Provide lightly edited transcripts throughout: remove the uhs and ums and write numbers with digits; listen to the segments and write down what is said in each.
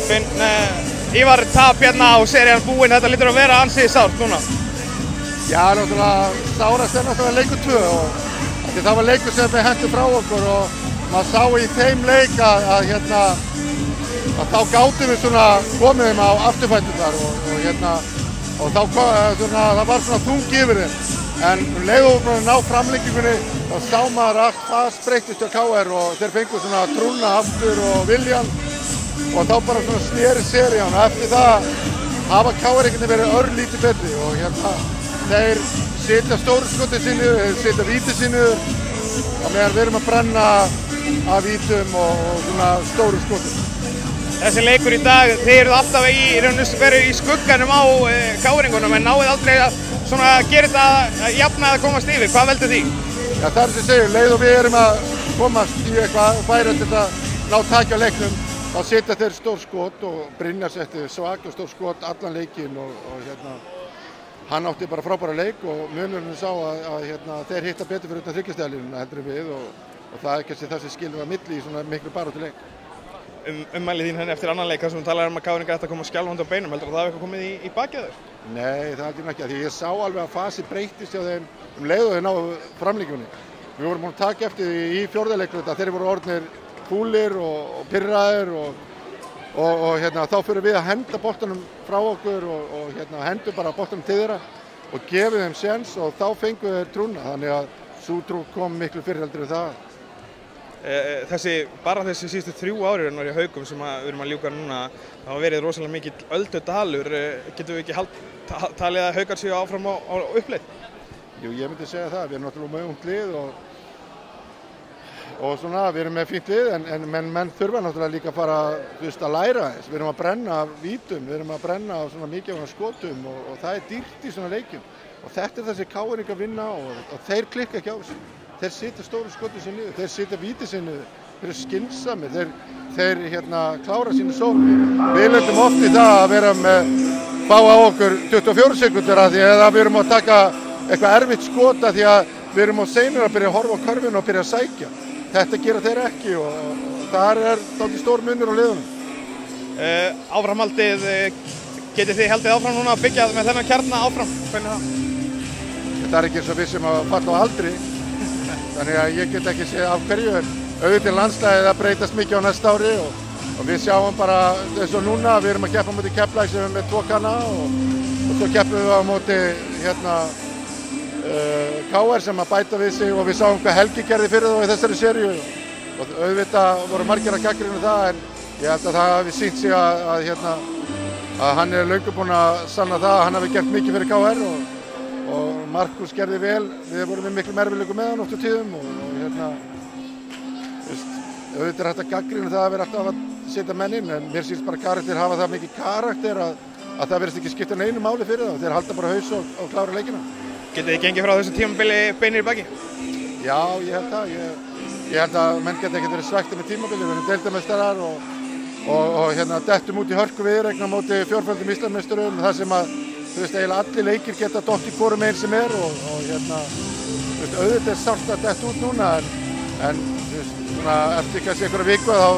Finn, Ívar, tap hérna og serían búinn, þetta lítur að vera ansi sárt núna. Já, náttúrulega sárast náttúrulega leikur 2 og það var leikur sem við hentum frá okkur og maður sá í þeim leik að þá gátum við svona komið þeim á afturfæturnar og þá það var svona þung yfir þeim. En leiðum við að ná framlengingunni þá sá maður að það spreyttist hjá KR og þeir fengu svona trúna aftur og viljan og þá bara svona sneri serían og eftir það hafa KR einhvern veginn verið örlítið betri og þeir setja stóru skotið sínu, þeir setja vítið sínu og meðan við erum að brenna af vítum og svona stóru skotið. Þessi leikur í dag, þið eruð alltaf verið í skugganum á KR-ingunum en náið aldrei að svona gera þetta að jafna að komast yfir. Hvað veldur því? Já, það er sem ég segir, leið og við erum að komast í eitthvað og færa þetta ná takja leiknum þá setja þeir stór skot og Brynjar setti svaka stór skot allan leikinn og hann átti bara frábæra leik og munurinn sá að þeir hitta betur fyrir utan þryggjastæðalínuna heldur en við og það er kannski það sem skilur að milli í svona miklu baráttu leik. Ummælið þín henni eftir annan leik, þar sem þú talar að KR-ingar ætti að koma skjálfandi á beinum, heldur það hafi eitthvað komið í bakið þér? Nei, það held ég ekki, því ég sá alveg að fasi breyttist hjá þeim leið og þeir náðu framlengjunni. Við vorum búin að taka eftir því í fjórða leiknum að þeir voru orðnir fúlir og pirraðir og þá fyrir við að henda boltanum frá okkur og hendum bara boltanum til þeirra og gefum þeim séns og þá fengum þeir trúna, þannig að sú trú kom miklu fyrr heldur en það. Þessi síðustu 3 árin var í Haugum sem við erum að ljúka núna, það hafa verið rosalega mikill öldudalur, getum við ekki talið að Haugar séu áfram á uppleið? Jú, ég myndi segja það, við erum náttúrulega með ungt lið og svona, við erum með fínt lið en menn þurfa náttúrulega líka að fara að læra þess, við erum að brenna af vítum, við erum að brenna af svona mikið af skotum og það er dýrt í svona leikjum og þetta er það sem KR-ingar vinna og þeir klikka ekki á þessu. Þeir setja stóru skotið sér niður, þeir setja vítið sér niður, þeir eru skynsamir, þeir klára sínu sókn. Við lentum oft í það að vera með fá á okkur 24 sekúndur af því að við erum að taka eitthvað erfitt skota því að við erum á seinir að byrja að horfa á körfuna og byrja að sækja. Þetta gera þeir ekki og þar er dálítið stór munur á liðunum. Áframhaldið, getið þið haldið áfram núna að byggja með þennan kjarna áfram? Hvernig það? Þetta er ekki eins og við sem að falla á aldri. Þannig að ég get ekki séð af hverju en auðvitað landsliðið að breytast mikið á næsta ári og við sjáum bara eins og núna, við erum að keppa á móti Keflavík sem er með 2 kanna og svo keppum við á móti KR sem að bæta við sig og við sáum hvað Helgi gerði fyrir þá í þessari seríu og auðvitað voru margir að gagnrýna það en ég held að það hafi sýnt sig að hann er löngu búinn að sanna það að hann hafi gert mikið fyrir KR og Markus gerði vel, við vorum með miklu erfiðleikum með hann oft á tíðum og auðvitað er hægt að gagnrýna það að vera alltaf að setja menn inn en mér sýnst bara karakter hafa það mikið karakter að það verðist ekki skipta neinu máli fyrir þá, þeir halda bara haus og klára leikina. Getið þið gengið frá þessu tímabili beinir í baki? Já, ég held það, ég held að menn geta ekkert verið svekktir með tímabili, við erum deildarmeistarar og dettum út í hörku viðureign á móti 4-földum Íslandsmeisturum þar sem að eiginlega allir leikir geta dott í hvorum einn sem er og auðvitað er sárt að detta út núna en eftir kannski einhverja viku þá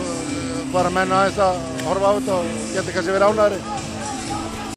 fara menn aðeins að horfa á þetta og geta kannski verið ánægðari.